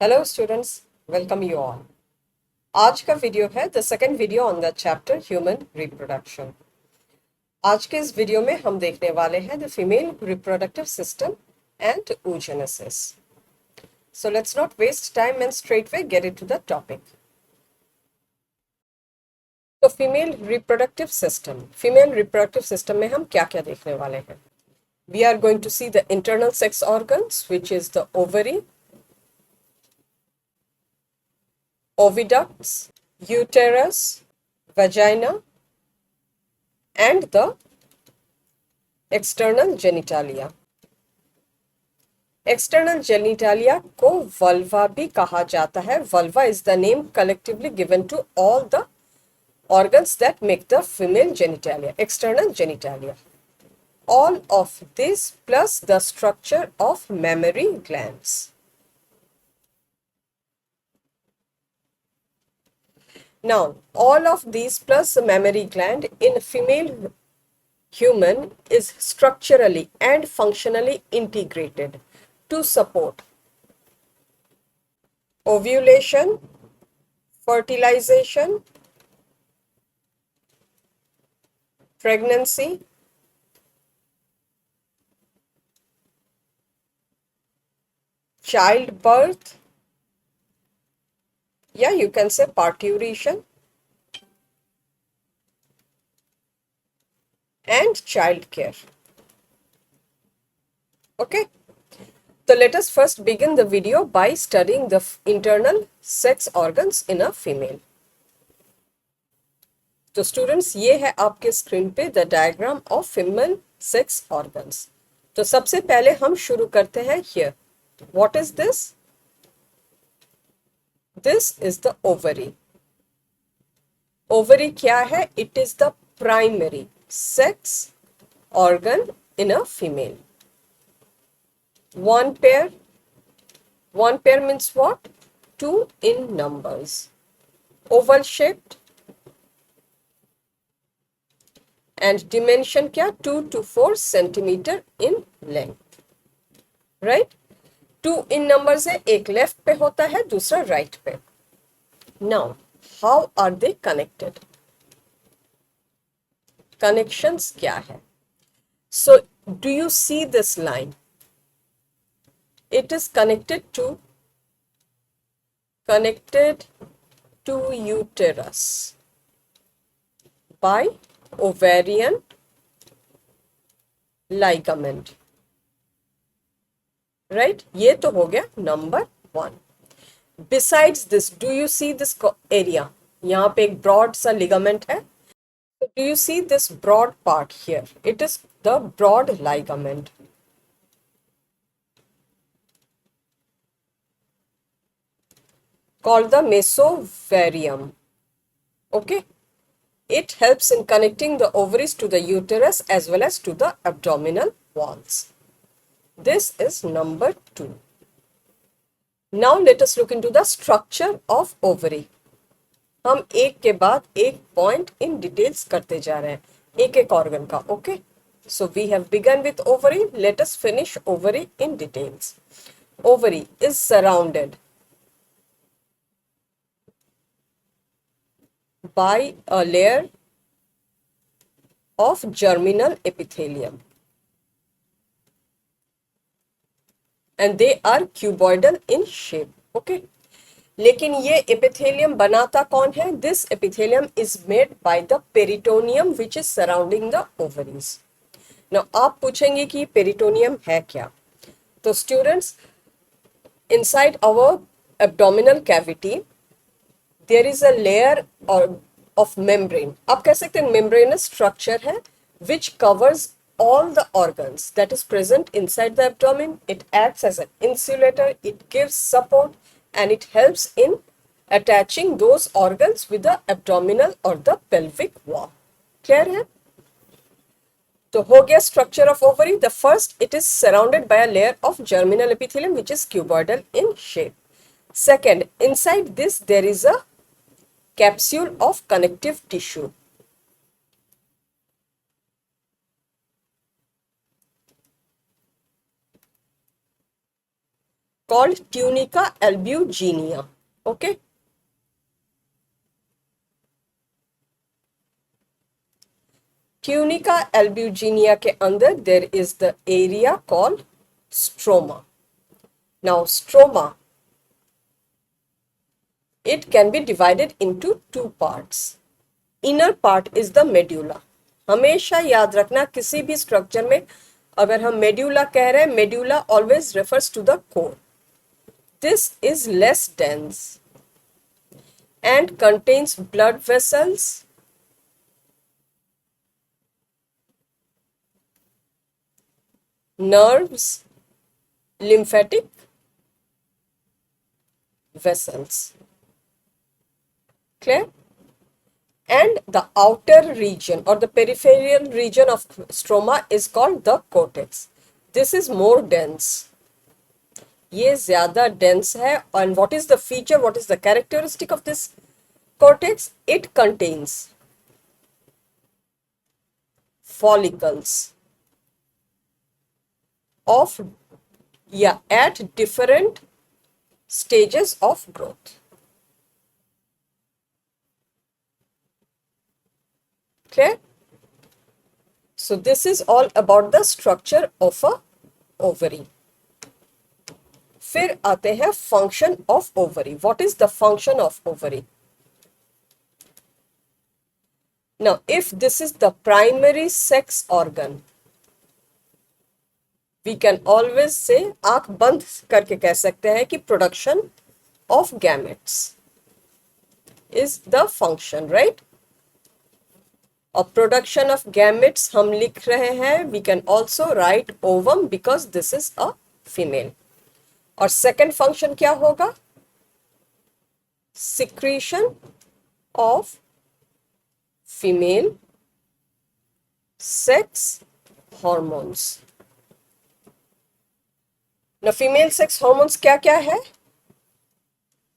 Hello students, welcome you all. आज का video है the second video on the chapter human reproduction. आज के इस वीडियो में हम देखने वाले हैं the female reproductive system and oogenesis। So let's not waste time and straight way get it to the topic. तो फीमेल रिप्रोडक्टिव सिस्टम में हम क्या क्या देखने वाले हैं? We are going to see the internal sex organs which is the ovary, oviducts, uterus, vagina, and the external genitalia. External genitalia को vulva भी कहा जाता है। Vulva is the name collectively given to all the organs that make the female genitalia, external genitalia. All of this plus the structure of mammary glands. Now, all of these plus the mammary gland in female human is structurally and functionally integrated to support ovulation, fertilization, pregnancy, childbirth, yeah, you can say parturition, and child care. Okay, so let us first begin the video by studying the internal sex organs in a female. तो students, ये है आपके screen पे the diagram of female sex organs. तो सबसे पहले हम शुरू करते हैं here. What is this? This is the ovary. Ovary क्या है? It is the primary sex organ in a female. One pair means what? Two in numbers. Oval shaped and dimension क्या? 2 to 4 centimeter in length. Right? 2 in numbers है, एक left पे होता है, दूसरा right पे. Now, how are they connected? Connections क्या है? So, do you see this line? It is connected to uterus by ovarian ligament. Right? ये तो हो गया number 1. Besides this, do you see this area? यहाँ पे एक broad सा ligament है. Do you see this broad part here? It is the broad ligament. Called the mesovarium. Okay? It helps in connecting the ovaries to the uterus as well as to the abdominal walls. This is number 2. Now let us look into the structure of ovary. हम एक के बाद एक point in details करते जा रहे हैं, एक एक ऑर्गन का. Okay, so we have begun with ovary. Let us finish ovary in details. Ovary is surrounded by a layer of germinal epithelium and they are cuboidal in shape. Okay, लेकिन ये epithelium बनाता कौन है? This epithelium is made by the peritoneum which is surrounding the ovaries. Now आप पूछेंगे कि peritoneum है क्या? तो students, inside our abdominal cavity there is a layer of membrane. आप कह सकते हैं मेम्ब्रेनस स्ट्रक्चर है which covers all the organs that is present inside the abdomen. It acts as an insulator, it gives support and it helps in attaching those organs with the abdominal or the pelvic wall. Clear है? तो हो गया structure of ovary. The first, it is surrounded by a layer of germinal epithelium which is cuboidal in shape. Second, inside this there is a capsule of connective tissue. called tunica albuginea. Okay. Tunica albuginea के अंदर there is the area called stroma. Now stroma, it can be divided into two parts. Inner part is the medulla. हमेशा याद रखना किसी भी structure में अगर हम मेड्यूला कह रहे हैं, medulla always refers to the core. This is less dense and contains blood vessels, nerves, lymphatic vessels. Clear? And the outer region or the peripheral region of stroma is called the cortex. This is more dense. ये ज्यादा dense है. And what is the feature, what is the characteristic of this cortex? It contains follicles of, at different stages of growth. Clear? So this is all about the structure of a ovary. फिर आते हैं function of ovary. What is the function of ovary? Now, if this is the primary sex organ, we can always say, आंख बंद करके कह सकते हैं कि production of gametes is the function, right? और प्रोडक्शन ऑफ गैमेट्स हम लिख रहे हैं, we can also write ovum because this is a female. और सेकेंड फंक्शन क्या होगा? Secretion of female sex hormones. ना फीमेल सेक्स हॉर्मोन्स क्या क्या है?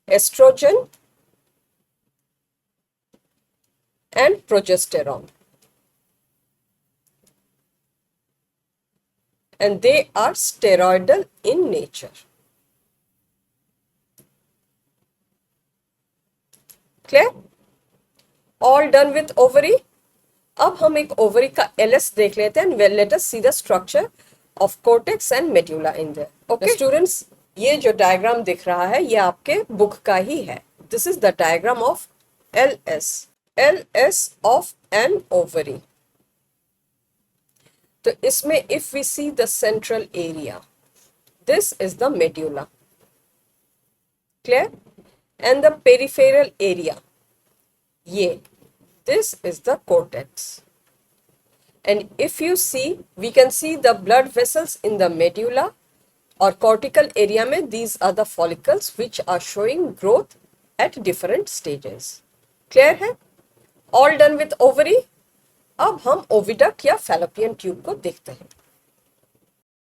Oestrogen and progesterone, and they are steroidal in nature. Clear? All done with ovary. अब हम एक ovary का LS देख लेते हैं. Well, let us see the structure of cortex and medulla in there. Okay, students, ये जो diagram दिख रहा है ये आपके book का ही है. This is the diagram of LS. LS of an ovary. तो इसमें if we see the central area, this is the medulla. Clear? And the peripheral area, ये, this is the cortex. And if you see, we can see the blood vessels in the medulla or cortical area में, these are the follicles which are showing growth at different stages. Clear है? All done with ovary. अब हम oviduct या fallopian tube को देखते हैं.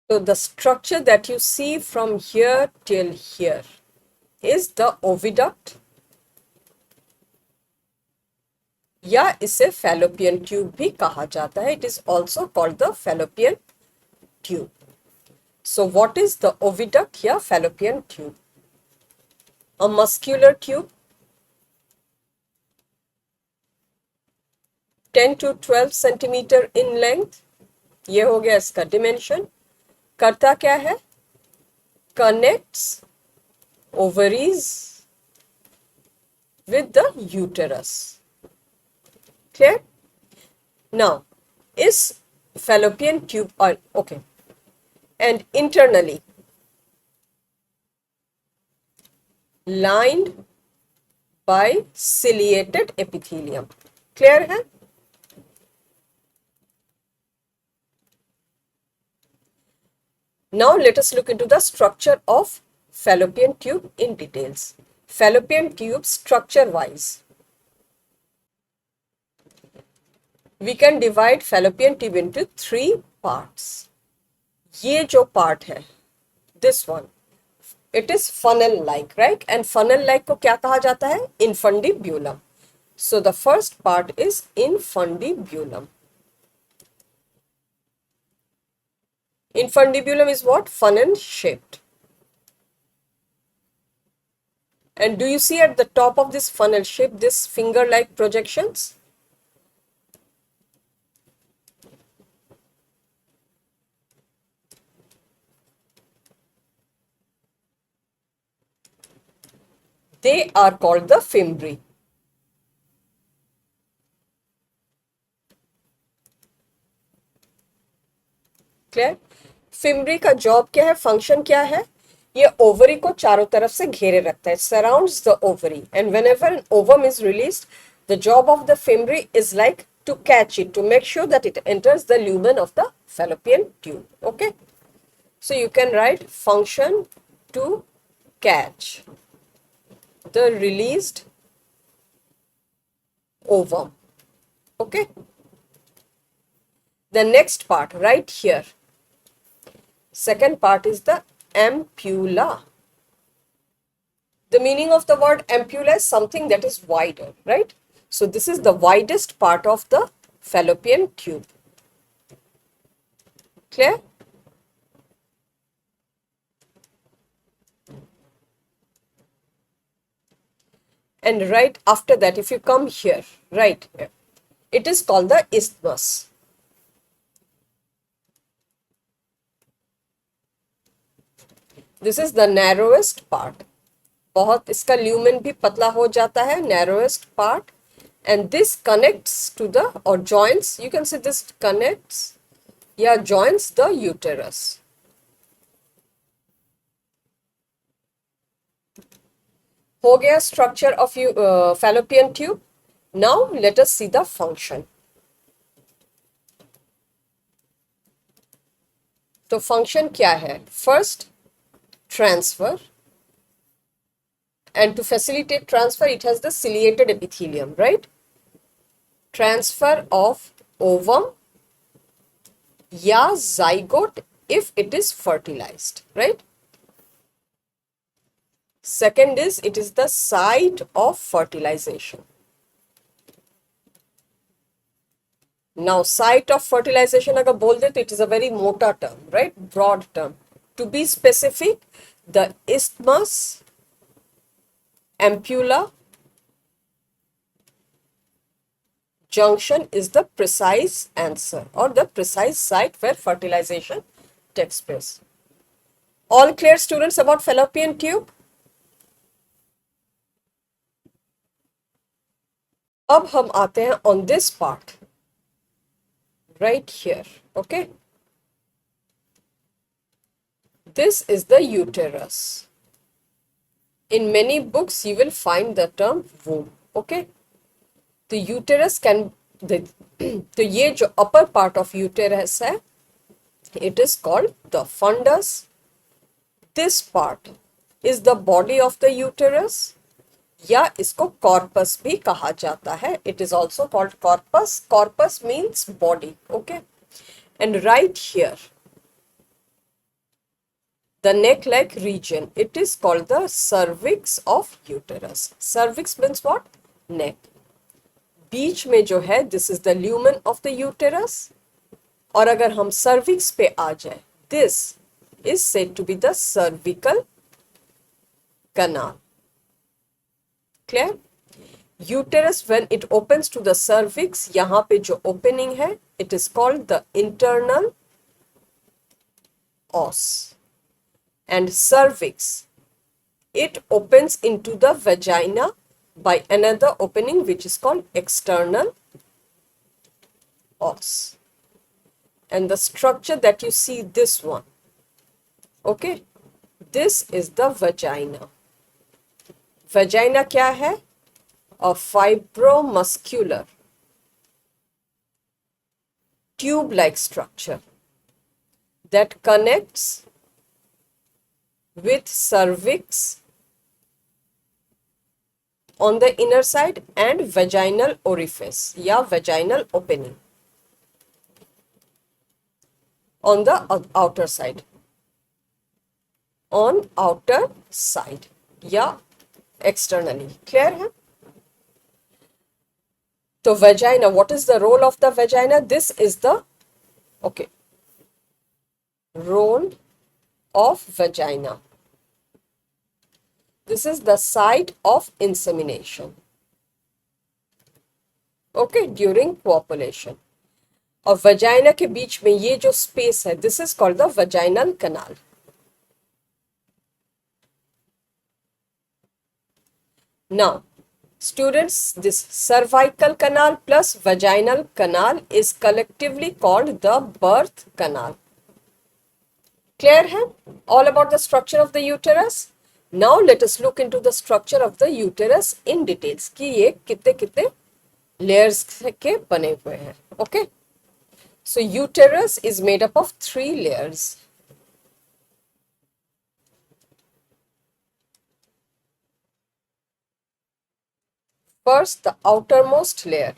So the structure that you see from here till here is the oviduct, या इसे fallopian tube भी कहा जाता है. It is also called the fallopian tube. So what is the oviduct या fallopian tube? A muscular tube 10 to 12 centimeter in length. ये हो गया इसका dimension. करता क्या है? Connects ovaries with the uterus. Clear? Now, is fallopian tube okay, and internally lined by ciliated epithelium. Clear है? Now let us look into the structure of fallopian tube in details. Fallopian tube structure wise, we can divide fallopian tube into three parts. ये जो part है, this one, it is funnel like, right? And funnel like को क्या कहा जाता है? Infundibulum. So the first part is infundibulum. Infundibulum is what? Funnel shaped. And do you see at the top of this funnel shape this finger like projections? They are called the fimbriae. Clear? Fimbriae का job क्या है, function क्या है? ये ovary को चारों तरफ से घेरे रखता है, surrounds the ovary, and whenever an ovum is released the job of the fimbriae is like to catch it, to make sure that it enters the lumen of the fallopian tube. Okay, so you can write function to catch the released ovum. Okay, the next part right here, second part is the ampulla. The meaning of the word ampulla is something that is wider, right? So this is the widest part of the fallopian tube. Clear? And right after that, if you come here, right here, it is called the isthmus. This is the narrowest part. बहुत इसका lumen भी पतला हो जाता है, narrowest part. And this connects to the, or joins, you can say this connects, yeah, joins the uterus. हो गया structure of fallopian tube. Now let us see the function. तो function क्या है? First, transfer. And to facilitate transfer, it has the ciliated epithelium, right? Transfer of ovum या zygote if it is fertilized, right? Second is, it is the site of fertilization. Now, site of fertilization अगर बोल दे तो it is a very मोटा term, right? Broad term. To be specific, the isthmus, ampulla, junction is the precise answer or the precise site where fertilization takes place. All clear, students, about fallopian tube? अब हम आते हैं on this part, right here, okay? This is the uterus. In many books, you will find the term womb, okay? The uterus can, तो ये जो upper part of uterus है, it is called the fundus. This part is the body of the uterus, या इसको corpus भी कहा जाता है. It is also called corpus. Corpus means body, okay? And right here, the neck-like region, it is called the cervix of uterus. Cervix means what? Neck. बीच में जो है, this is the lumen of the uterus. और अगर हम cervix पे आ जाए, this is said to be the cervical canal. Clear? Uterus, when it opens to the cervix, यहाँ पे जो opening है, it is called the internal os. And cervix, it opens into the vagina by another opening which is called external os. And the structure that you see, this one, okay, this is the vagina. Vagina क्या है? A fibromuscular tube-like structure that connects with cervix on the inner side and vaginal orifice या vaginal opening on the outer side, on outer side या externally. Clear है? तो vagina, what is the role of the vagina? This is the, okay, role of vagina. This is the site of insemination. Okay, during copulation. और vagina के बीच में ये जो space है, this is called the vaginal canal. Now, students, this cervical canal plus vaginal canal is collectively called the birth canal. Clear है? All about the structure of the uterus. Now let us look into the structure of the uterus in details कि ये कितने कितने layers के बने हुए हैं. Okay? So uterus is made up of 3 layers. First, the outermost layer.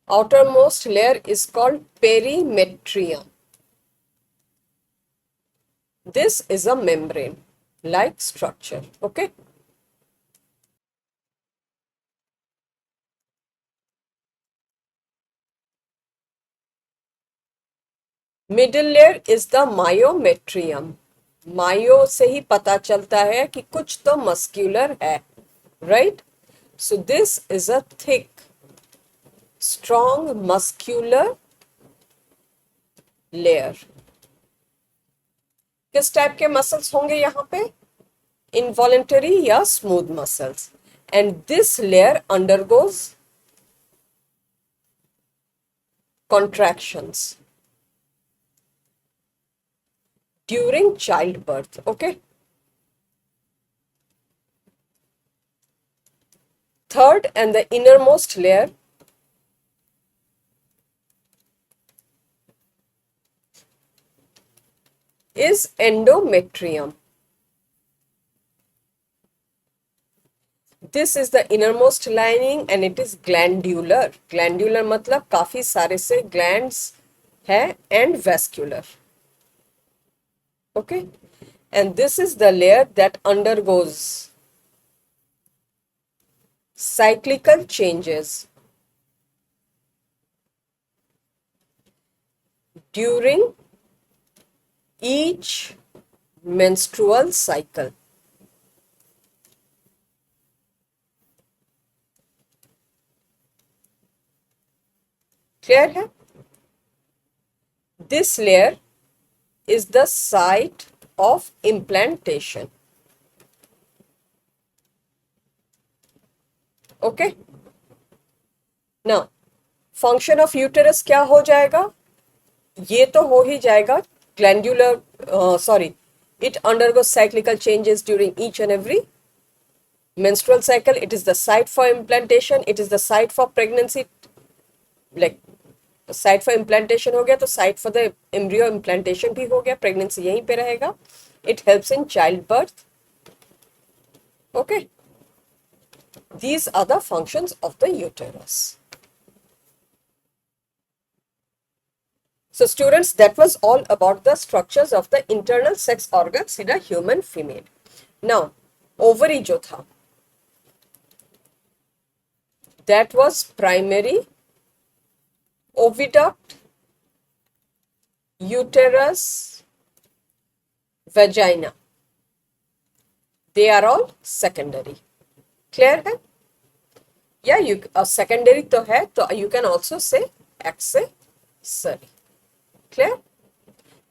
Outermost layer is called perimetrium. This is a membrane-like structure. Okay. Middle layer is the myometrium. मायो से ही पता चलता है कि कुछ तो मस्क्यूलर है, right? So this is a thick, strong muscular layer. किस type के मसल्स होंगे यहाँ पे? Involuntary या smooth muscles. And this layer undergoes contractions during childbirth. Okay. Third and the innermost layer is endometrium. This is the innermost lining and it is glandular. Glandular मतलब काफी सारे से glands है and vascular. Okay, and this is the layer that undergoes cyclical changes during each menstrual cycle. Clear है? This layer is the site of implantation. Okay. Now, function of uterus क्या हो जाएगा? ये तो हो ही जाएगा. Glandular, it undergoes cyclical changes during each and every menstrual cycle. It is the site for implantation. It is the site for pregnancy. Like site for implantation हो गया तो site for the embryo implantation भी हो गया. Pregnancy यहीं पे रहेगा. It helps in child birth. Okay, these are the functions of the uterus. So students, that was all about the structures of the internal sex organs in a human female. Now, ovary जो था, that was primary, oviduct, uterus, vagina. They are all secondary. Clear है? Yeah, you secondary तो है, तो you can also say accessory. Clear?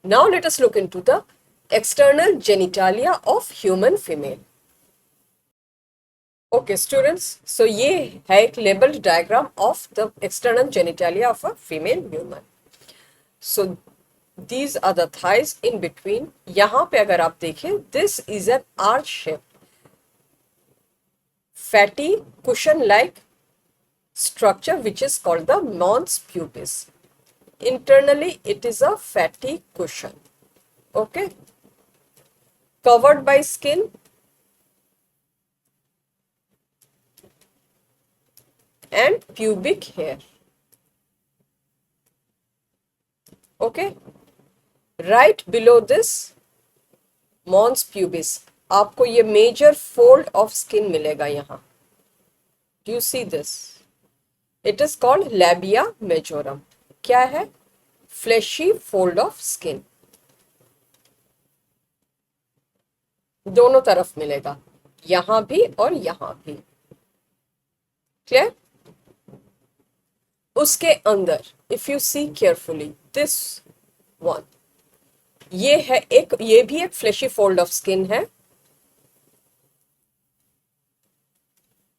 Now let us look into the external genitalia of human female. Okay students, so ये है एक labeled diagram of the external genitalia of a female human. So these are the thighs in between. यहाँ पे अगर आप देखें, this is an arch shape, fatty cushion-like structure which is called the mons pubis. Internally, it is a fatty cushion. Okay, covered by skin and pubic hair. Okay, right below this mons pubis आपको ये major fold of skin मिलेगा यहाँ. Do you see this? It is called labia majorum. क्या है? Fleshy fold of skin. दोनों तरफ मिलेगा, यहां भी और यहां भी। क्लियर? उसके अंदर if you see carefully this one, ये है एक, ये भी एक फ्लैशी फोल्ड ऑफ स्किन है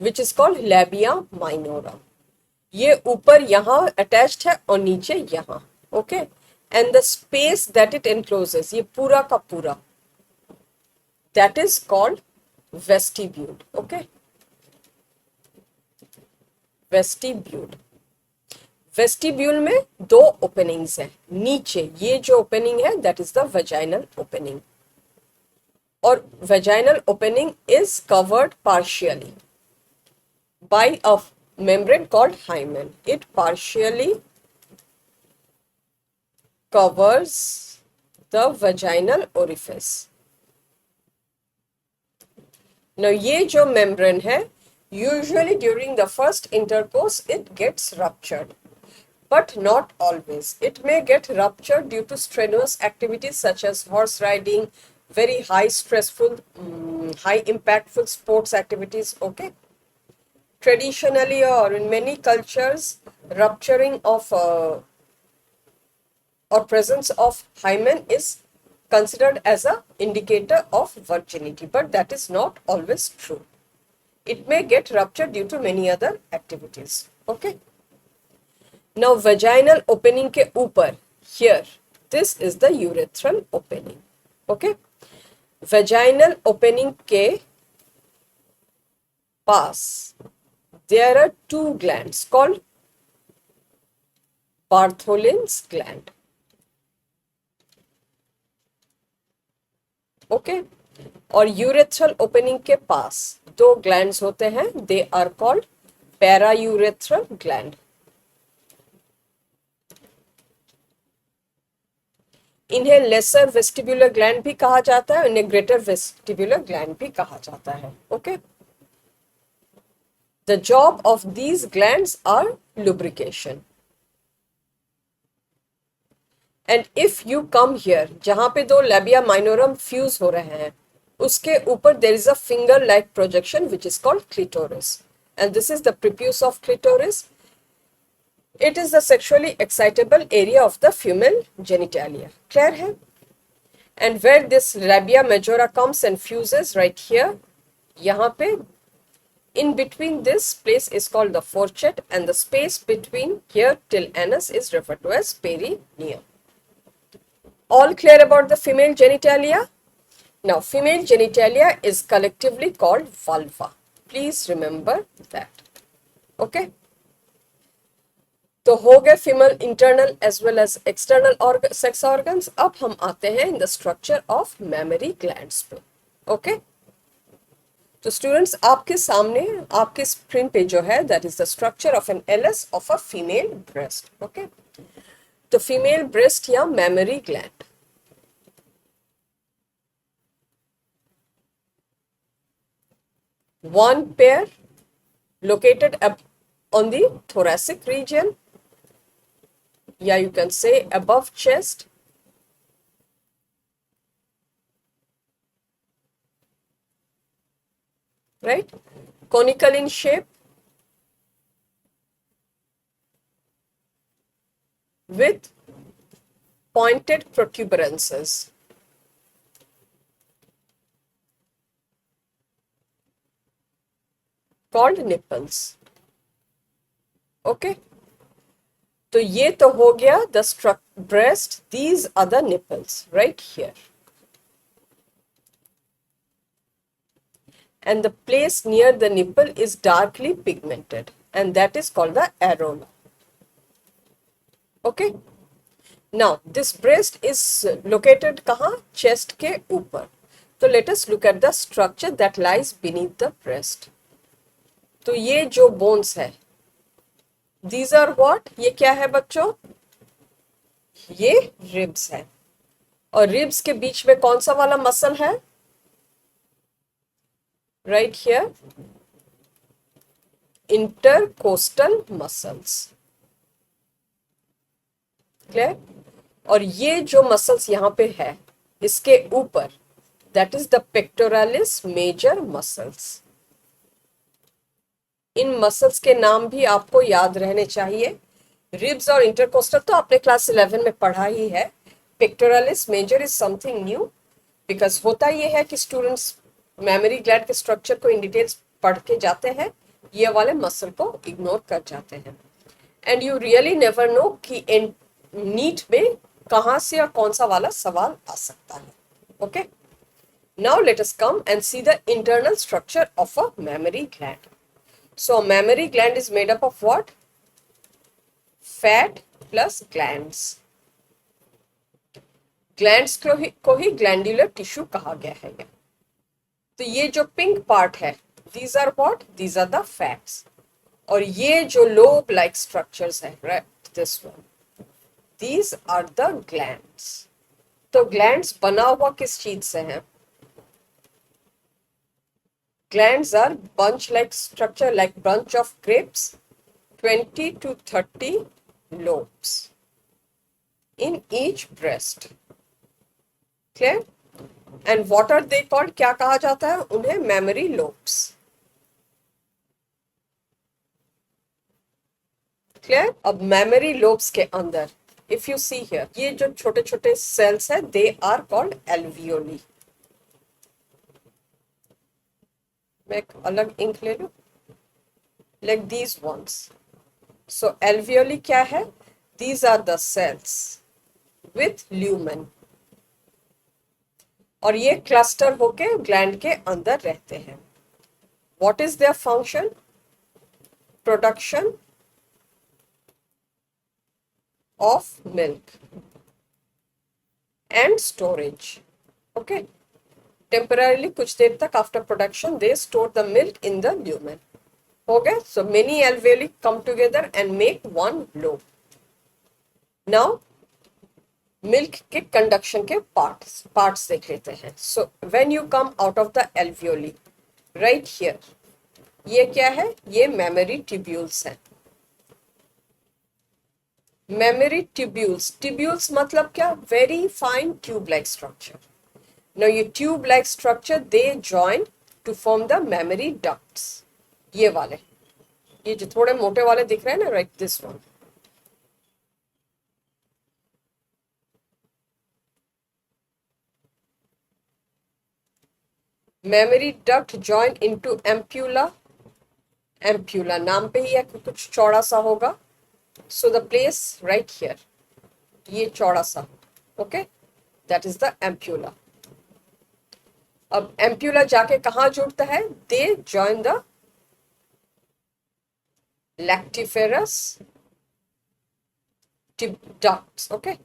which is called labia minorum. ये ऊपर यहां अटैच्ड है और नीचे यहां। Okay, and the space that it encloses, ये पूरा का पूरा, that is called vestibule. Okay, vestibule. Vestibule में दो ओपनिंग्स हैं नीचे, ये जो ओपनिंग है that is the vaginal opening, और vaginal opening is covered partially by a membrane called hymen. It partially covers the vaginal orifice. Now ये जो membrane है, usually during the first intercourse it gets ruptured, but not always. It may get ruptured due to strenuous activities such as horse riding, very high stressful, high impactful sports activities. Okay, traditionally or in many cultures, rupturing of or presence of hymen is considered as a indicator of virginity, but that is not always true. It may get ruptured due to many other activities. Okay, now vaginal opening के ऊपर, here this is the urethral opening. Okay, vaginal opening के पास there are two glands called Bartholin's gland. Okay, और urethral opening के पास दो glands होते हैं, they are called paraurethral gland. इन्हें लेसर वेस्टिबुलर ग्लैंड भी कहा जाता है, इन्हें ग्रेटर वेस्टिबुलर ग्लैंड भी कहा जाता है। Okay, the job of these glands are lubrication. And if you come here, जहां पे दो लैबिया माइनोरम फ्यूज हो रहे हैं, उसके ऊपर there is a finger like projection which is called clitoris, and this is the prepuce of clitoris. It is the sexually excitable area of the female genitalia. Clear है? And where this labia majora comes and fuses right here, यहाँ पे in between this place is called the fourchette, and the space between here till anus is referred to as perineum. All clear about the female genitalia? Now, female genitalia is collectively called vulva. Please remember that. Okay? तो हो गए female internal as well as external sex organs. अब हम आते हैं in the structure of mammary glands पे. Okay, तो students आपके सामने आपके स्क्रीन पे जो है that is the structure of an LS of a female breast. Okay, तो फीमेल ब्रेस्ट या mammary gland, one pair located on the thoracic region, yeah, you can say above chest, right, conical in shape with pointed protuberances called nipples. Okay, तो ये तो हो गया the breast, these are the nipples right here, and the place near the nipple is darkly pigmented and that is called the areola. Okay, now this breast is located कहाँ? Chest के ऊपर. तो let us look at the structure that lies beneath the breast. तो ये जो bones है, these are what? ये क्या है बच्चों? ये ribs है, और ribs के बीच में कौन सा वाला मसल है? Right here, intercostal muscles. Clear? और ये जो मसल्स यहाँ पे है, इसके ऊपर that is the pectoralis major muscles. In muscles के नाम भी आपको याद रहने चाहिए. रिब्स और इंटरकोस्टल तो आपने क्लास 11 में पढ़ा ही है. Pectoralis major is something new, because होता ये है कि स्टूडेंट्स मेमोरी ग्लैंड के स्ट्रक्चर को इन डिटेल्स पढ़ के जाते हैं, ये वाले मसल को इग्नोर कर जाते हैं. And you really never know कि नीट में कहाँ से और कौन सा वाला सवाल आ सकता है. Okay, now let us come and C the internal structure of a memory gland. So mammary gland is made up of what? Fat plus glands. Glands को ही glandular tissue कहा गया है. तो ये जो pink part है, these are what? These are the fats. और ये जो lobe like structures है, right? This one. These are the glands. तो glands बना हुआ किस चीज से है? Glands are bunch-like structure, like bunch of grapes, 20 to 30 lobes in each breast. Clear? And what are they called? क्या कहा जाता है उन्हें? Mammary lobes. Clear? अब mammary lobes के अंदर, if you see here, ये जो छोटे छोटे cells है, they are called alveoli. मैं एक अलग इंक ले लूं, like these ones. So alveoli क्या है? These are the cells with lumen. और ये क्लस्टर होके ग्लैंड के अंदर रहते हैं. What is their function? Production of milk and storage. Okay. Temporarily कुछ देर तक after production they store the milk in the lumen. Okay, so many alveoli come together and make one lobe. Now milk के conduction के parts देख लेते हैं. So when you come out of the alveoli, right here, ये क्या है? ये mammary tubules हैं. Mammary tubules मतलब क्या? Very fine tube-like structure. Now ये tube-like structure they join to form the mammary ducts. ये वाले, ये जो थोड़े मोटे वाले दिख रहे हैं ना, right, this one. Mammary duct join into ampulla. Ampulla नाम पे ही है, कुछ चौड़ा सा होगा. So the place right here, ये चौड़ा सा, okay, that is the ampulla. अब एम्प्यूला जाके कहां जुड़ता है? They join the lactiferous ducts. Okay,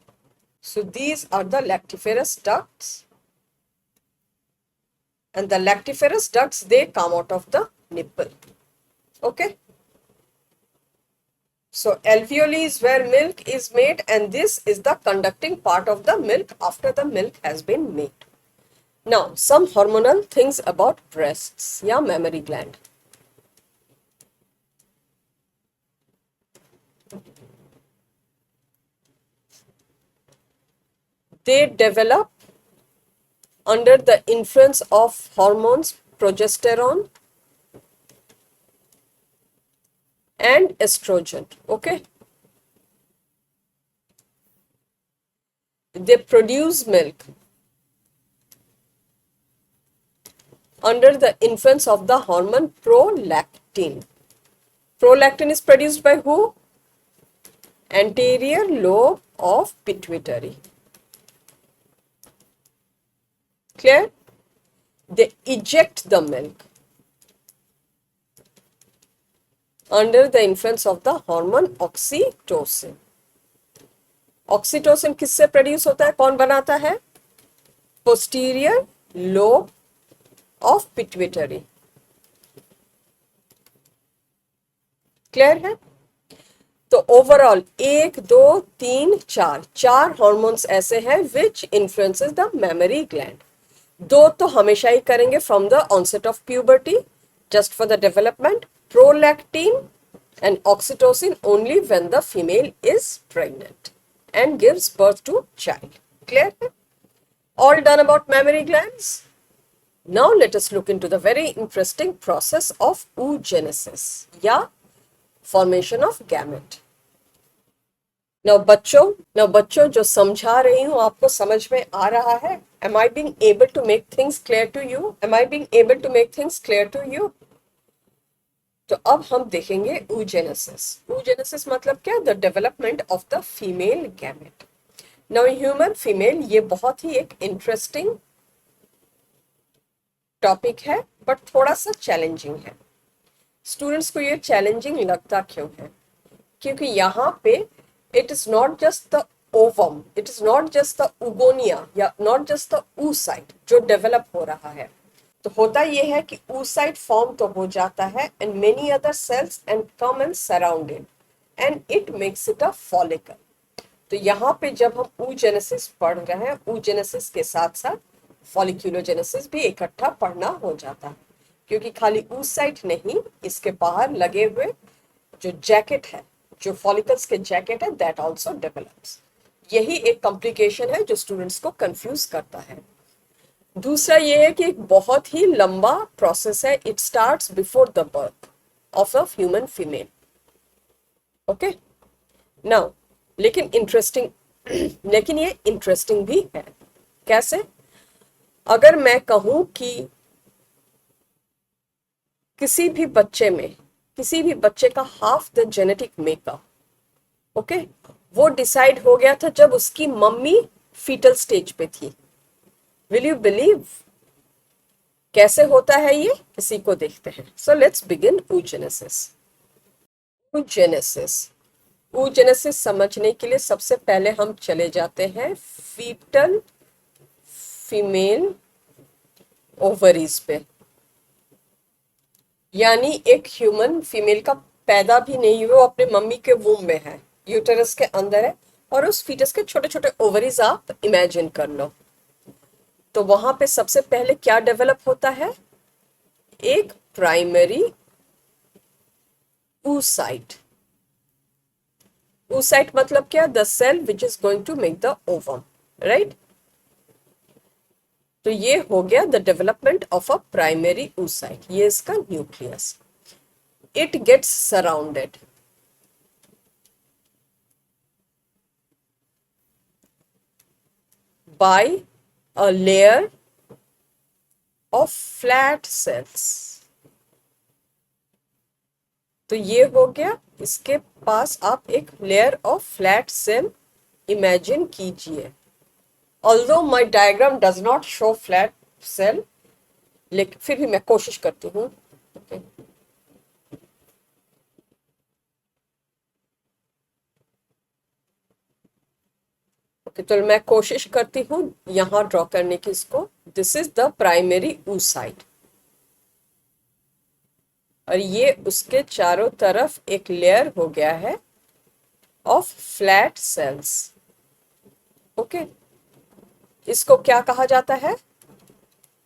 so these are the lactiferous ducts, and the lactiferous ducts they come out of the nipple. Okay, so alveoli is where milk is made, and this is the conducting part of the milk after the milk has been made. Now, some hormonal things about breasts, yeah, mammary gland. They develop under the influence of hormones progesterone and estrogen. Okay, they produce milk under the influence of the hormone prolactin. Prolactin is produced by who? Anterior lobe of pituitary. Clear? They eject the milk under the influence of the hormone oxytocin. Oxytocin किससे produce होता है? कौन बनाता है? Posterior lobe of pituitary. Clear है? तो overall 1 2 3 4 hormones ऐसे हैं which influences the mammary gland. 2 तो हमेशा ही करेंगे from the onset of puberty, just for the development. Prolactin and oxytocin only when the female is pregnant and gives birth to child. Clear? All done about mammary glands? Now let us look into the very interesting process of oogenesis या formation of gamete. Now बच्चों जो समझा रही हूँ आपको समझ में आ रहा है? Am I being able to make things clear to you? Am I being able to make things clear to you? तो अब हम देखेंगे oogenesis. oogenesis मतलब क्या? The development of the female gamete. Now human female ये बहुत ही एक interesting topic है बट थोड़ा सा चैलेंजिंग है. स्टूडेंट्स को ये चैलेंजिंग लगता क्यों है? क्योंकि यहाँ पे it is not just the ovum, it is not just the उगोनिया या नॉट जस्ट द oocyte जो डेवलप हो रहा है. तो होता यह है कि oocyte फॉर्म तो हो जाता है and many other sales and come and surround it and it makes it a follicle. तो यहाँ पे जब हम oogenesis पढ़ रहे हैं, oogenesis के साथ साथ फॉलिक्यूलोजेनेसिस भी इकट्ठा पढ़ना हो जाता है, क्योंकि खाली oocyte नहीं, इसके बाहर लगे हुए जो जैकेट है, जो फॉलिकल्स के जैकेट है, दैट आल्सो डेवलप्स. यही एक कॉम्प्लिकेशन है जो स्टूडेंट्स को कंफ्यूज करता है. दूसरा ये है कि एक बहुत ही लंबा प्रोसेस है. It starts before the birth of a human female. Okay now लेकिन ये इंटरेस्टिंग भी है. कैसे? अगर मैं कहूं कि किसी भी बच्चे का half the genetic makeup, okay, वो डिसाइड हो गया था जब उसकी मम्मी फीटल स्टेज पे थी. Will you believe? कैसे होता है ये? इसी को देखते हैं. So let's begin oogenesis. oogenesis समझने के लिए सबसे पहले हम चले जाते हैं फीटल फीमेल ओवरीज पे. यानी एक ह्यूमन फीमेल का पैदा भी नहीं हुआ, वो अपने मम्मी के वूम में है, यूटेरस के अंदर है, और उस फीटस के छोटे छोटे ओवरीज आप इमेजिन कर लो. तो वहां पे सबसे पहले क्या डेवलप होता है? एक प्राइमरी oocyte. oocyte मतलब क्या? The cell which is going to make the ovum, right? तो ये हो गया the development of a primary oocyte. ये इसका nucleus. It gets surrounded by a layer of flat cells. तो ये हो गया, इसके पास आप एक layer of flat cell imagine कीजिए. Although my diagram does not show flat cell, लेकिन फिर भी मैं कोशिश करती हूँ. ओके, तो मैं कोशिश करती हूँ यहाँ ड्रॉ करने की इसको. This is the primary oocyte और ये उसके चारों तरफ एक लेयर हो गया है ऑफ फ्लैट सेल्स. ओके, इसको क्या कहा जाता है?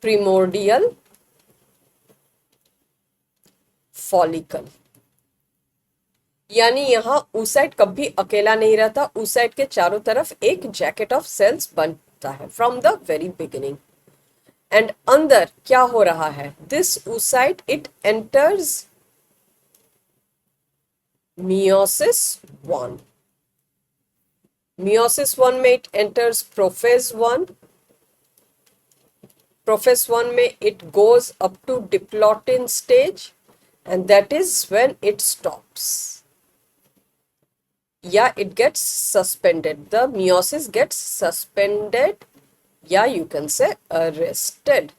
प्रिमोर्डियल फॉलिकल. यानी यहाँ oocyte कभी अकेला नहीं रहता, oocyte के चारों तरफ एक जैकेट ऑफ सेल्स बनता है from the very beginning. And अंदर क्या हो रहा है? This oocyte it enters meiosis 1. meiosis 1 में it enters prophase 1. prophase 1 में it goes up to diplotin stage and that is when it stops. Yeah, it gets suspended. The meiosis gets suspended. Yeah, you can say arrested.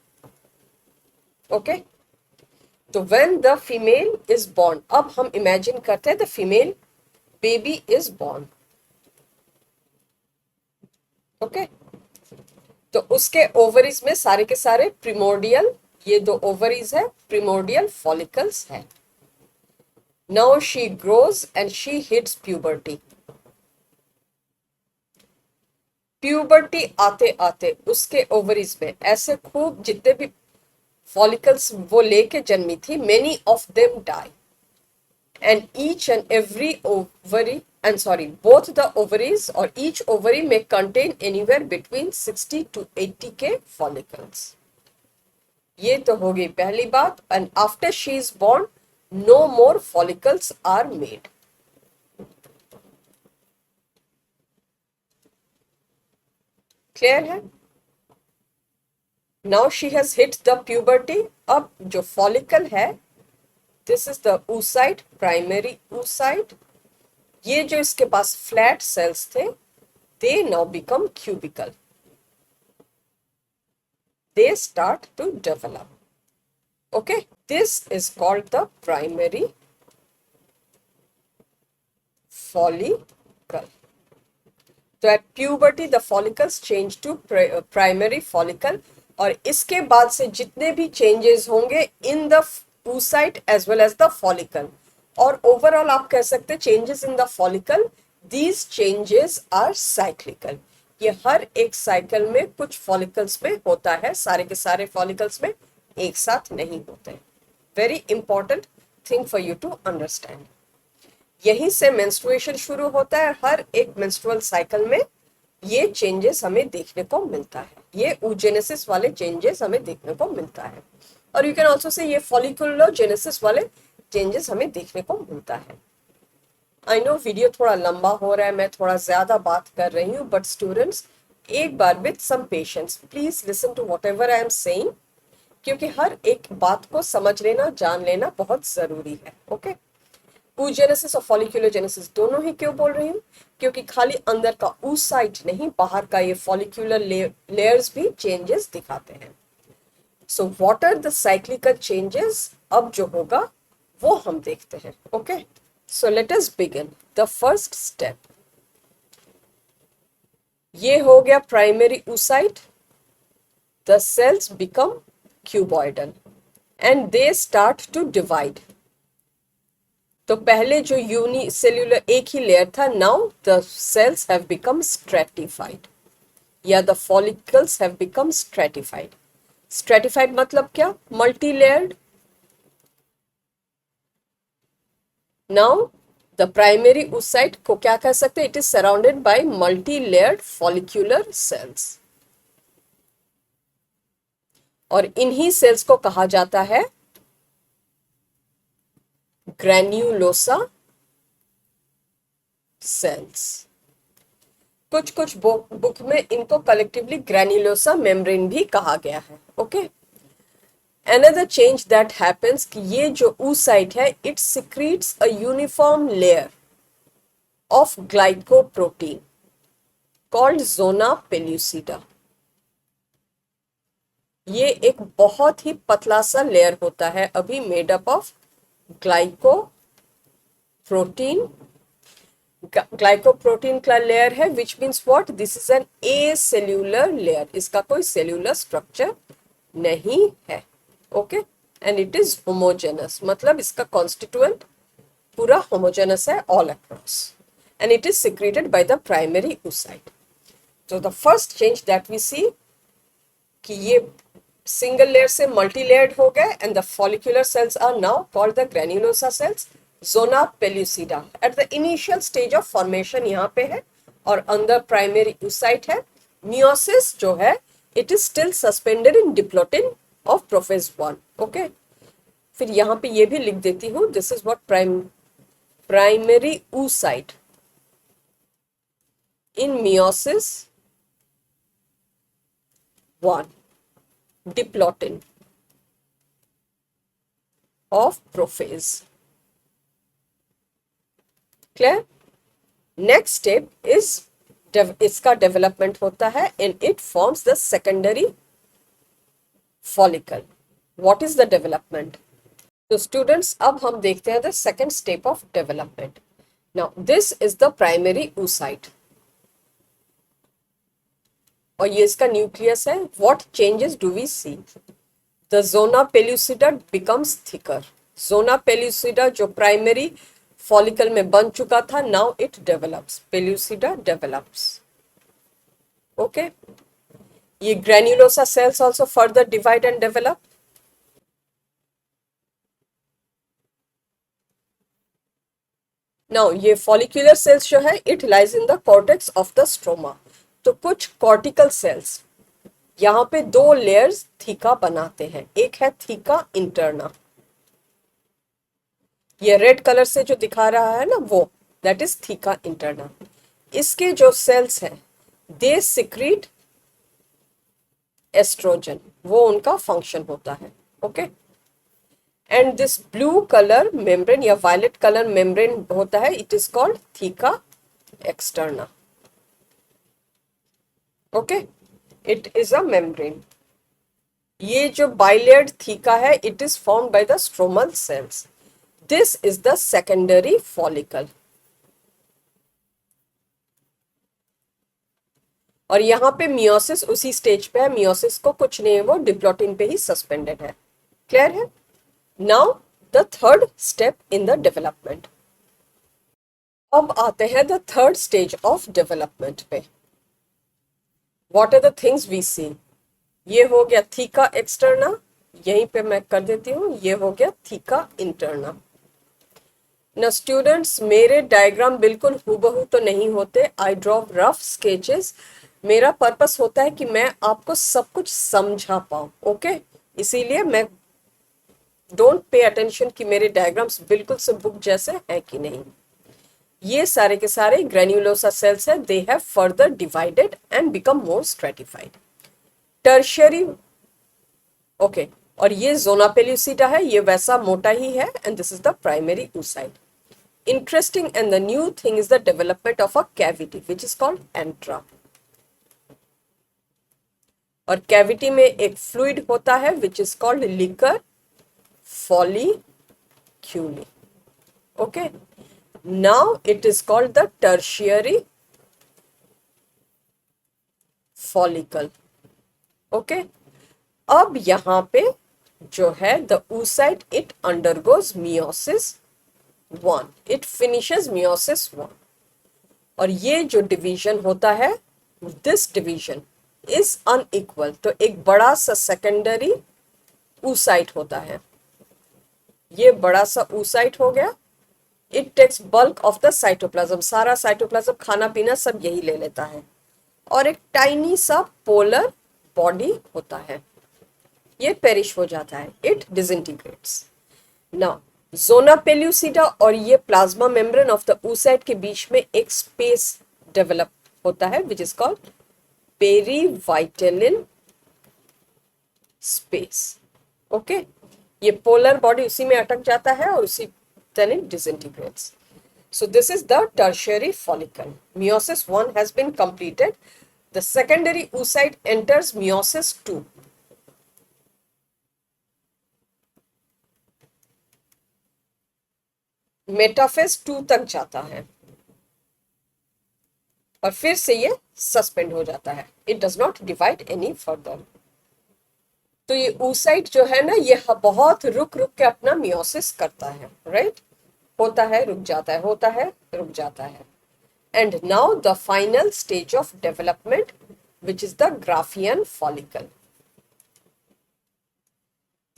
Okay. तो when the female is born, अब हम imagine करते हैं the female baby is born. Okay. तो उसके ovaries में सारे के सारे प्रिमोर्डियल, ये दो ओवरीज है, प्रिमोर्डियल फॉलिकल्स है. Now she grows and she hits puberty. Puberty आते आते उसके ओवरीज में ऐसे खूब जितने भी फॉलिकल्स वो लेके जन्मी थी, many of them die and each and every ovary and sorry, both the ovaries or each ovary may contain anywhere between 60 to 80k follicles. ये तो हो गई पहली बात। And after she is born no more follicles are made. Clear है? Now she has hit the puberty. अब जो follicle है, this is the oocyte, primary oocyte। ये जो इसके पास फ्लैट सेल्स थे, they now become cubical, they start to develop. Okay, this is called the primary follicle. So at puberty the follicles change to primary follicle, और इसके बाद से जितने भी चेंजेस होंगे in the oocyte as well as the follicle, और overall आप कह सकते हैं changes in the follicle, these changes are cyclical. ये हर एक साइकिल में कुछ फॉलिकल्स में होता है, सारे के सारे फॉलिकल्स में एक साथ नहीं होते। Very important thing for you to understand. यहीं से मेंस्ट्रुएशन शुरू होता है, हर एक मेंस्ट्रुअल साइकिल में ये चेंजेस हमें देखने को मिलता है, ये oogenesis वाले चेंजेस हमें देखने को मिलता है। और यू कैन ऑल्सो से ये फॉलिकुलोजेनेसिस वाले चेंजेस हमें देखने को मिलता है। आई नो वीडियो थोड़ा लंबा हो रहा है, मैं थोड़ा ज्यादा बात कर रही हूँ, बट स्टूडेंट्स एक बार with some patience please listen to whatever I am saying, क्योंकि हर एक बात को समझ लेना, जान लेना बहुत जरूरी है। ओके, oogenesis और फॉलिक्यूलोजेनेसिस दोनों ही क्यों बोल रही हूँ, क्योंकि खाली अंदर का oocyte नहीं, बाहर का ये फॉलिक्यूलर लेयर्स भी चेंजेस दिखाते हैं। So what are the cyclical changes, अब जो होगा वो हम देखते हैं। Okay, so let us begin the first step. ये हो गया primary oocyte, the cells become cuboidal and they start to divide. तो पहले जो यूनिसेल्यूलर एक ही लेयर था, now the cells have become stratified, या the follicles have become stratified. Stratified मतलब क्या? Multi layered. Now the primary oocyte को क्या कह सकते हैं? It is surrounded by multi layered follicular cells, और इन्हीं सेल्स को कहा जाता है ग्रैन्युलोसा सेल्स। कुछ कुछ बुक में इनको कलेक्टिवली ग्रैन्युलोसा मेम्ब्रेन भी कहा गया है। Okay, another change that happens कि ये जो oocyte है, it secretes a uniform layer of glycoprotein called zona pellucida। ये एक बहुत ही पतला सा लेयर होता है, अभी made up of glycoprotein. Glycoprotein का लेयर है, which means what? This is an acellular layer, इसका कोई सेल्यूलर स्ट्रक्चर नहीं है। Okay, and it is homogenous, मतलब इसका कॉन्स्टिट्यूएंट पूरा होमोजेनस है all across, and it is secreted by the primary oocyte। तो the first change that we see कि ये सिंगल लेयर से मल्टी लेयर्ड हो गए, and the follicular cells are now called the granulosa cells, zona pellucida at the initial stage of formation यहाँ पे है, और अंदर प्राइमरी oocyte है। मियोसिस जो है, it is still suspended in diplotene of prophase 1। Okay, फिर यहाँ पे ये भी लिख देती हूँ, this is what primary oocyte in meiosis 1, diplotin of prophase। Clear? Next step is इसका डेवलपमेंट होता है, and it forms the secondary follicle. What is the development? तो स्टूडेंट्स अब हम देखते हैं the second step of development. Now this is the primary oocyte, और ये इसका न्यूक्लियस है। What changes do we see? The zona pellucida becomes thicker. Zona pellucida जो प्राइमरी फॉलिकल में बन चुका था, now it develops, pellucida develops. Okay, ये granulosa cells also further divide and develop. Now ये फॉलिक्यूलर सेल्स जो है, it lies in the cortex of the stroma. तो कुछ कॉर्टिकल सेल्स यहाँ पे दो लेयर्स थीका बनाते हैं, एक है थीका इंटरना, ये रेड कलर से जो दिखा रहा है ना वो, दैट इज थीका इंटरना। इसके जो सेल्स हैं दे सिक्रीट एस्ट्रोजन, वो उनका फंक्शन होता है। Okay, and this blue colour membrane या वायलेट कलर मेम्ब्रेन होता है, it is called theca externa. Okay, it is a membrane. ये जो बाइलेयर्ड थीका है it is formed by the stromal cells. This is the secondary follicle. और यहाँ पे meiosis उसी स्टेज पे है, मियोसिस को कुछ नहीं है, वो डिप्लॉटिन पे ही सस्पेंडेड है। क्लियर है? Now the third step in the development. अब आते हैं the third stage of development पे। What are the things we see? ये हो गया थीका एक्सटर्ना, यहीं पे मैं कर देती हूँ, ये हो गया थीका इंटरना। ना स्टूडेंट्स, मेरे डायग्राम बिल्कुल हूबहू तो नहीं होते, आई ड्रॉ रफ स्केचेस। मेरा पर्पस होता है कि मैं आपको सब कुछ समझा पाऊँ। ओके, इसीलिए मैं डोंट पे अटेंशन कि मेरे डायग्राम्स बिल्कुल से बुक जैसे हैं कि नहीं। ये सारे के सारे ग्रेन्युलोसा सेल्स है, they have further divided and become more stratified. Tertiary, okay, और ये जोना पेल्यूसिटा है, ये वैसा मोटा ही है, and this is the primary oocyte. Interesting and the new thing is the development of a cavity which is called antra. और cavity में एक फ्लूइड होता है which is called liquor folliculi. Okay, now it is called the tertiary follicle. Okay, अब यहाँ पे जो है the oocyte it undergoes meiosis 1, it finishes meiosis 1. और ये जो डिवीजन होता है, दिस डिवीजन इज अनइक्वल, तो एक बड़ा सा सेकेंडरी oocyte होता है, ये बड़ा सा oocyte हो गया। It takes bulk of the cytoplasm, सारा साइटोप्लाज्म खाना पीना सब यही ले लेता है, और एक टाइनी सा पोलर बॉडी होता है, ये पेरिश हो जाता है, it disintegrates. Now zona pellucida और ये plasma membrane of the oocyte के बीच में एक स्पेस डेवलप होता है which is called perivitelline space. Okay, ये पोलर बॉडी उसी में अटक जाता है और उसी then it disintegrates. So this is the tertiary follicle. Meiosis 1 has been completed. The secondary oocyte enters meiosis 2. Metaphase 2 तक जाता है और फिर से ये सस्पेंड हो जाता है, it does not divide any further. तो ये oocyte जो है ना, ये बहुत रुक रुक के अपना मियोसिस करता है, राइट? होता है, रुक जाता है, होता है, रुक जाता है। And now the final stage of development which is the Graafian follicle.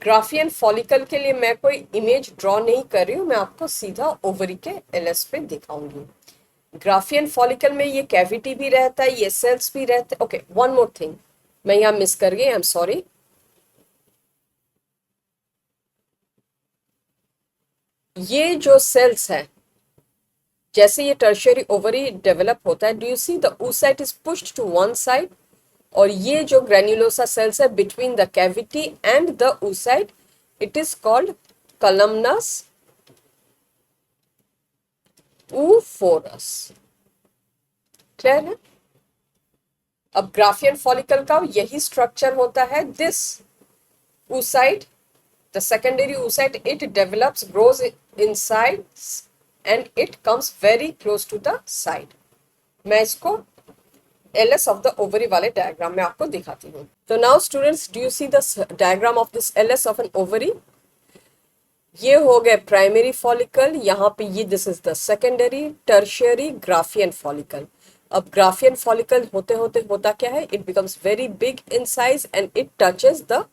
Graafian follicle के लिए मैं कोई इमेज ड्रॉ नहीं कर रही हूं, मैं आपको सीधा ओवरी के एलएस पे दिखाऊंगी। ग्राफियन फॉलिकल में ये कैविटी भी रहता है, ये सेल्स भी रहते हैं। ओके, वन मोर थिंग मैं यहां मिस कर गई, आई एम सॉरी। ये जो सेल्स है, जैसे ये टर्शियरी ओवरी डेवलप होता है, do you see the oocyte is pushed to one side, और ये जो ग्रेन्युलोसा सेल्स है between the cavity and the oocyte, it is called cumulus oophorus। Clear है? अब ग्राफियन फॉलिकल का यही स्ट्रक्चर होता है। This oocyte, the secondary oocyte, it develops, grows inside and it comes very close to the side. मैं इसको LS of the ovary वाले diagram में आपको दिखाती हूँ। तो now students, do you see the diagram of this LS of an ovary? ये हो गए प्राइमरी फॉलिकल, यहाँ पे ये this is the secondary, tertiary, Graafian follicle. अब ग्राफियन फॉलिकल होते होते होता क्या है, it becomes very big in size and it touches the,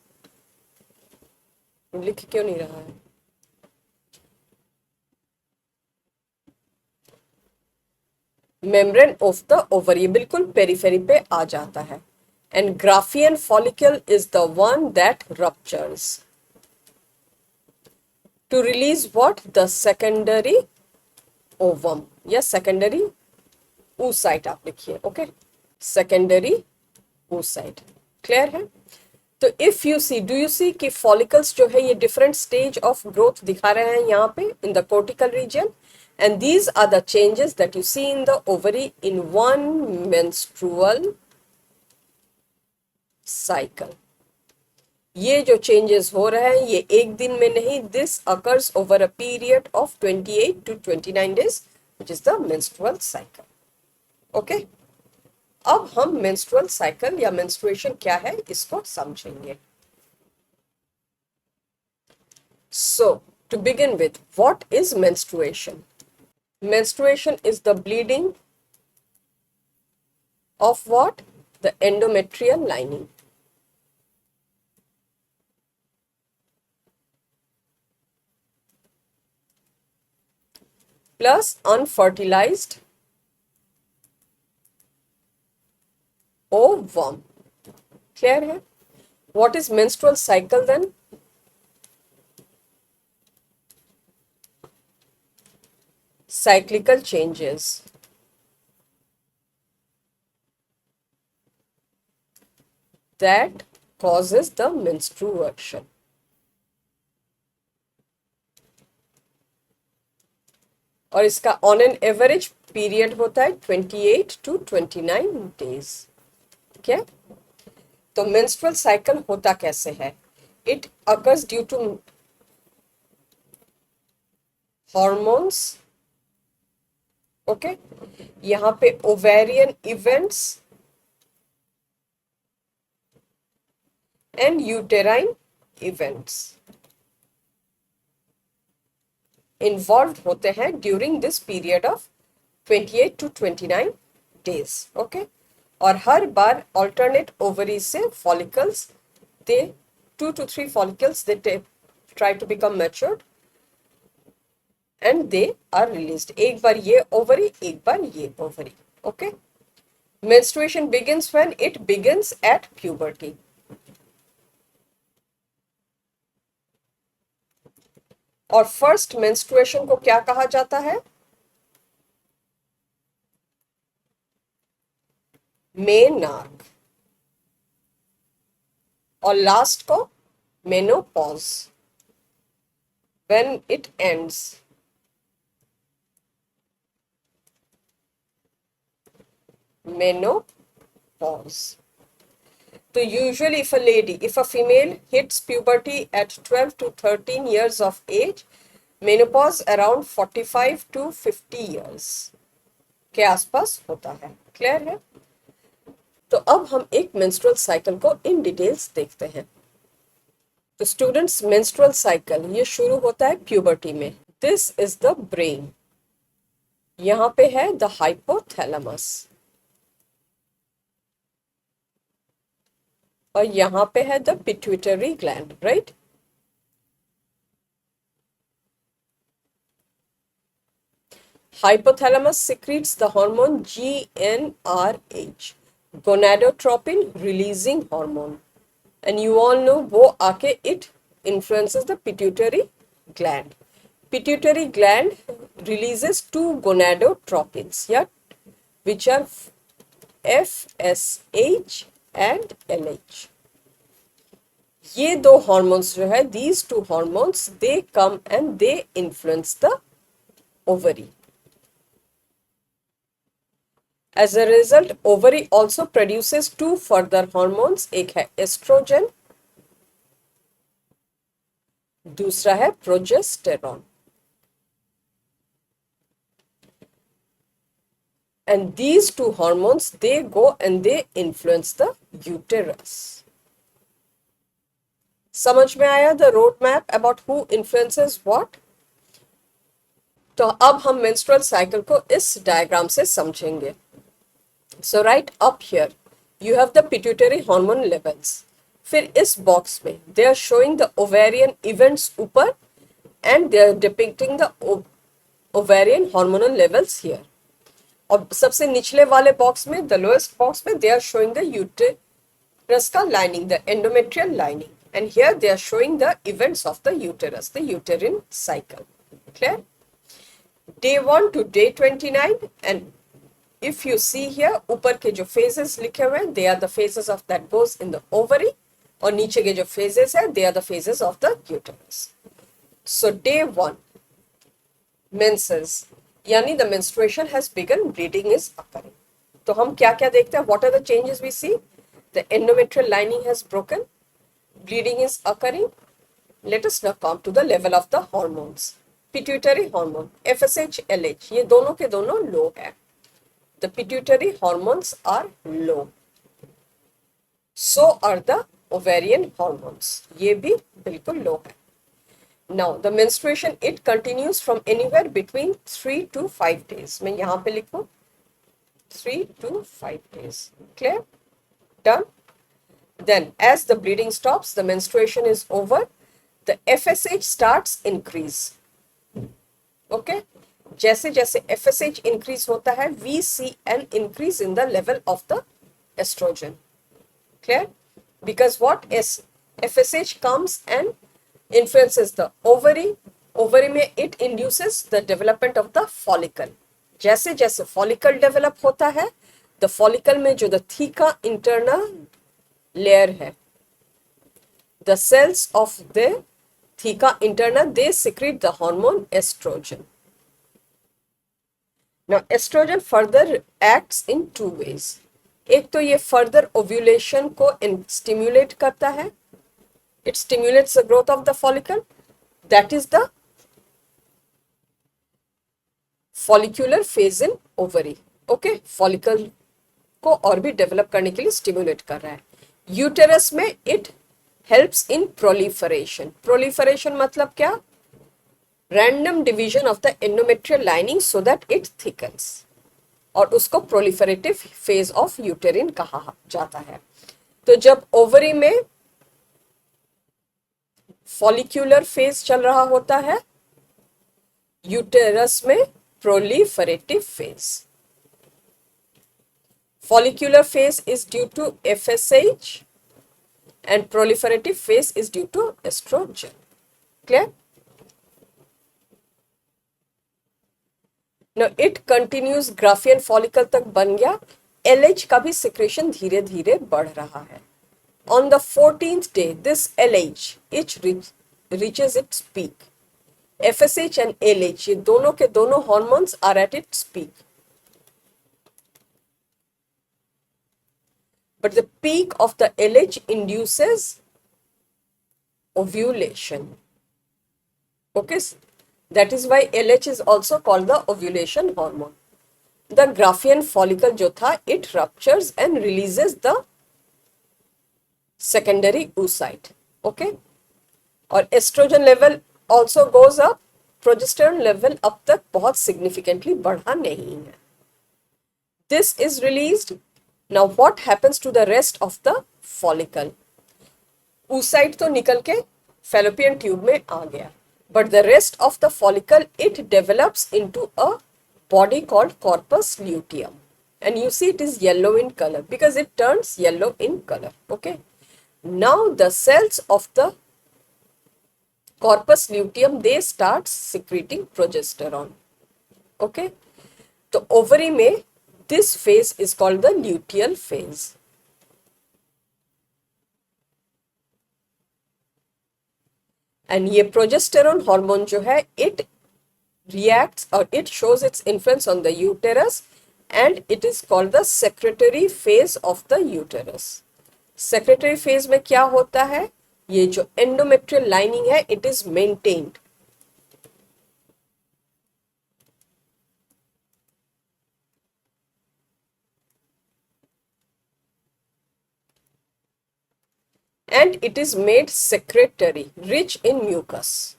लिख क्यों नहीं रहा है, मेम्ब्रेन ऑफ द ओवरी, बिल्कुल पेरिफेरी पे आ जाता है। and Graafian follicle is the one that ruptures to release what? The secondary ovum या secondary oocyte आप लिखिए, okay? Secondary oocyte, clear है? तो if you see, do you see कि फॉलिकल्स जो है ये डिफरेंट स्टेज ऑफ ग्रोथ दिखा रहे हैं यहाँ पे in the cortical region, and these are the changes that you see in the ovary in one menstrual cycle. ये जो चेंजेस हो रहे हैं ये एक दिन में नहीं, this occurs over a period of 28 to 29 days which is the menstrual cycle. Okay अब हम मेंस्ट्रुअल साइकिल या मेंस्ट्रुएशन क्या है इसको समझेंगे. So to begin with, what is menstruation? Menstruation is the bleeding of what? The endometrial lining. Plus unfertilized ovum. Clear है? What is menstrual cycle then? Cyclical changes that causes the menstruation. और इसका on an average period होता है 28 to 29 days. क्या? तो menstrual cycle होता कैसे है? It occurs due to hormones. Okay, यहाँ पे ovarian events and uterine events involve होते हैं during this period of 28 to 29 days. Okay, और हर बार ऑल्टरनेट ओवरी से follicles, they 2 to 3 follicles they try to become matured and they are released. एक बार ये ovary, एक बार ये ovary. Okay, menstruation begins when it begins at puberty. और first menstruation को क्या कहा जाता है? मेनार्क. और लास्ट को menopause. when it ends, menopause. So usually if a female hits puberty at 12 to 13 years of age, menopause around 45 to 50 years के आसपास होता है. क्लियर है? तो अब हम एक मेंस्ट्रुअल साइकिल को इन डिटेल्स देखते हैं. तो स्टूडेंट्स, मेंस्ट्रुअल साइकिल ये शुरू होता है प्यूबर्टी में. This is the brain. यहाँ पे है द हाइपोथैलेमस और यहाँ पे है the pituitary gland, right? Hypothalamus secretes the hormone GnRH, gonadotropin releasing hormone, and you all know वो आके it influences the pituitary gland. Pituitary gland releases 2 gonadotropins, yeah, which are FSH and LH. ये दो hormones जो है, these 2 hormones, they come and they influence the ovary. As a result, ovary also produces 2 further hormones. एक है oestrogen, दूसरा है progesterone. And these 2 hormones, they go and they influence the uterus. समझ में आया the roadmap about who influences what? तो अब हम menstrual cycle को इस diagram से समझेंगे. So right up here, you have the pituitary hormone levels. फिर इस बॉक्स में they are showing the ovarian events ऊपर and they are depicting the ovarian hormonal levels here. और सबसे निचले वाले बॉक्स में, the lowest box में, they are showing the Raska lining, the endometrial lining. And here they are showing the events of the uterus, the uterine cycle. Clear? Day 1 to day 29. And if you see here, ऊपर के जो phases लिखे हुए हैं, they are the phases of that goes in the ovary. और नीचे के जो phases हैं, they are the phases of the uterus. So day 1, menses, यानी the menstruation has begun, bleeding is occurring. तो हम क्या क्या देखते हैं? What are the changes we see? The endometrial lining has broken, bleeding is occurring. Let us now come to the level of the hormones. Pituitary hormone, FSH, LH, ये दोनों के दोनों low है. The pituitary hormones are low. So are the ovarian hormones. ये भी बिल्कुल low है. Now the menstruation, it continues from anywhere between 3 to 5 days. मैं यहाँ पे लिखूँ 3 to 5 days. Clear? Done? Then as the bleeding stops, the menstruation is over, the FSH starts increase. Okay? जैसे जैसे FSH increase होता है, we see an increase in the level of the estrogen. Clear? Because what is FSH comes and influences the ovary. Ovary में it induces the development of the follicle. जैसे जैसे follicle develop होता है, the follicle में जो the theca internal layer है, the cells of the theca interna, they secrete the hormone estrogen. Now estrogen further acts in two ways. एक तो ये further ovulation को stimulate करता है. It stimulates the growth of the follicle. That is the follicular phase in ovary. Okay, follicle को और भी develop करने के लिए stimulate कर रहा है. Uterus में it helps in proliferation. Proliferation मतलब क्या? Random division of the endometrial lining so that it thickens. और उसको proliferative phase of uterine कहा जाता है. तो जब ovary में follicular phase चल रहा होता है, uterus में proliferative phase. Follicular phase is due to FSH and proliferative phase is due to estrogen. Clear? Now it continues, Graafian follicle तक बन गया, LH का भी secretion धीरे धीरे बढ़ रहा है. On the 14th day, this LH reaches its peak. FSH and LH, ये दोनों के दोनों hormones are at its peak. But the peak of the LH induces ovulation. Okay, that is why LH is also called the ovulation hormone. The Graafian follicle जो था, it ruptures and releases the secondary oocyte. Okay, और estrogen level also goes up. Progesterone level अब तक बहुत significantly बढ़ा नहीं है. This is released. Now what happens to the rest of the follicle? Oocyte तो निकल के fallopian tube में आ गया, but the rest of the follicle, it develops into a body called corpus luteum, and you see it is yellow in color because it turns yellow in color. Okay, now the cells of the corpus luteum, they start secreting progesterone. Okay, तो ovary में this phase is called the luteal phase. And ये progesterone hormone जो है, it reacts or it shows its influence on the uterus, and it is called the secretory phase of the uterus. Secretory phase में क्या होता है? ये जो endometrial lining है, it is maintained. And it is made secretory, rich in mucus.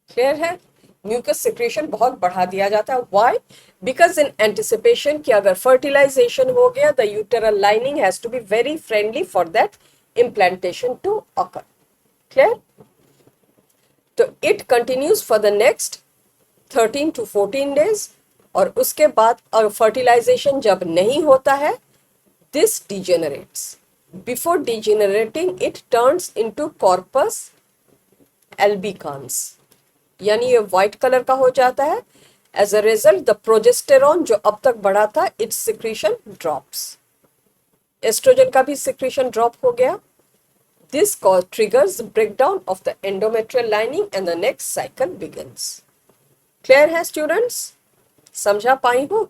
Clear है? Mucus secretion बहुत बढ़ा दिया जाता है. Why? Because in anticipation कि अगर fertilization हो गया, the uterine lining has to be very friendly for that implantation to occur. Clear? So it continues for the next 13 to 14 days. और उसके बाद फर्टिलाइजेशन जब नहीं होता है, this degenerates. Before degenerating it turns into corpus albicans, यानी ये white colour का हो जाता है. As a result the progesterone जो अब तक बढ़ा था, इट्स सिक्रीशन ड्रॉप्स. एस्ट्रोजन का भी सिक्रीशन ड्रॉप हो गया. This cause triggers breakdown of the endometrial lining and the next cycle begins. Clear है स्टूडेंट्स? समझा पाई हूं?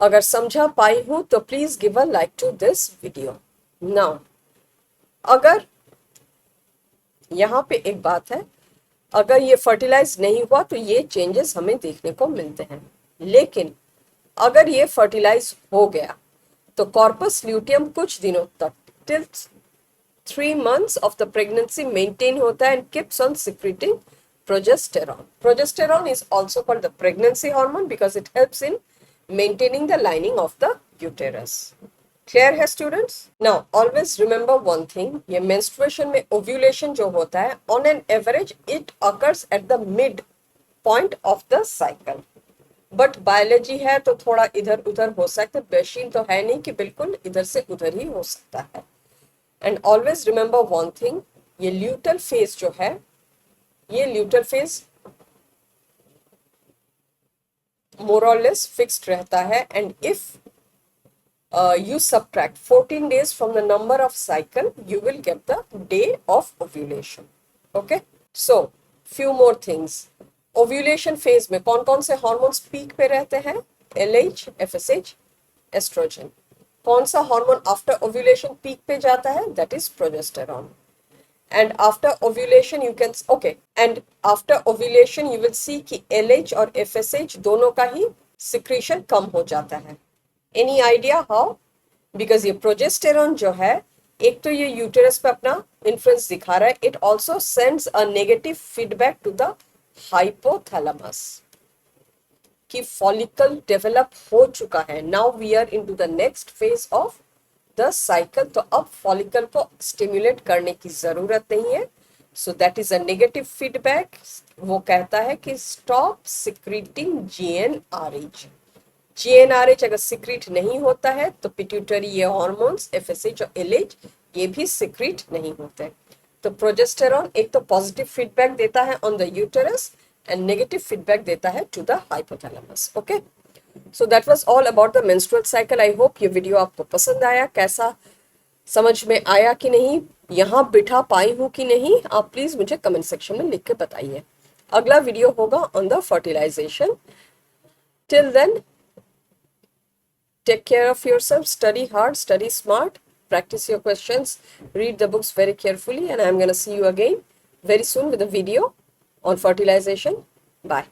अगर समझा पाई हूं तो please give a like to this video. Now अगर यहाँ पे एक बात है, अगर ये फर्टिलाइज नहीं हुआ तो ये चेंजेस हमें देखने को मिलते हैं. लेकिन अगर ये फर्टिलाइज हो गया तो कॉर्पस ल्यूटियम कुछ दिनों तक, till 3 months of the pregnancy, maintain होता है and keeps on secreting progesterone. Progesterone is also called the pregnancy hormone because it helps in maintaining the lining of the uterus. Clear है students? Now always remember one thing, ये menstruation में ovulation जो होता है, on an average it occurs at the mid point of the cycle. But biology है तो थोड़ा इधर उधर हो सकता है, मशीन तो है नहीं कि बिल्कुल इधर से उधर ही हो सकता है. And always remember one thing, ये ल्यूटल फेज जो है, ये ल्यूटल फेज मोर और लेस फिक्स्ड रहता है. And if you subtract 14 days from the number of cycle, you will get the day of ovulation. Okay, so few more things. Ovulation phase में कौन कौन से हार्मोन्स पीक पे रहते हैं? LH, FSH, oestrogen. कौन सा हार्मोन आफ्टर ओव्यूलेशन पीक पे जाता है? That is progesterone. And after ovulation you can after ovulation you will see कि LH और FSH दोनों का ही सिक्रीशन कम हो जाता है. Any idea how? बिकॉज ये प्रोजेस्टेरॉन जो है, एक तो ये यूटेरस पे अपना इन्फ्लुएंस दिखा रहा है, it also sends a negative feedback to the hypothalamus कि फॉलिकल डेवलप हो चुका है. Now we are into the next phase of the cycle, तो अब फॉलिकल को स्टिमुलेट करने की जरूरत नहीं है. So that is a negative feedback. वो कहता है कि स्टॉप सिक्रीटिंग GnRH. GnRH अगर सिक्रीट नहीं होता है तो पिट्यूटरी ये हॉर्मोन्स FSH और LH ये भी सिक्रीट नहीं होते. तो प्रोजेस्टेरॉन एक तो पॉजिटिव फीडबैक देता है on the uterus and negative feedback देता है to the hypothalamus. Okay, so that was all about the menstrual cycle. I hope ये वीडियो आपको पसंद आया. कैसा समझ में आया कि नहीं, यहाँ बिठा पाई हूँ कि नहीं, आप प्लीज मुझे कमेंट सेक्शन में लिख के बताइए. अगला वीडियो होगा on the fertilisation. Till then take care of yourself, study hard, study smart, practice your questions, read the books very carefully, and I'm going to see you again very soon with a video on fertilization. Bye.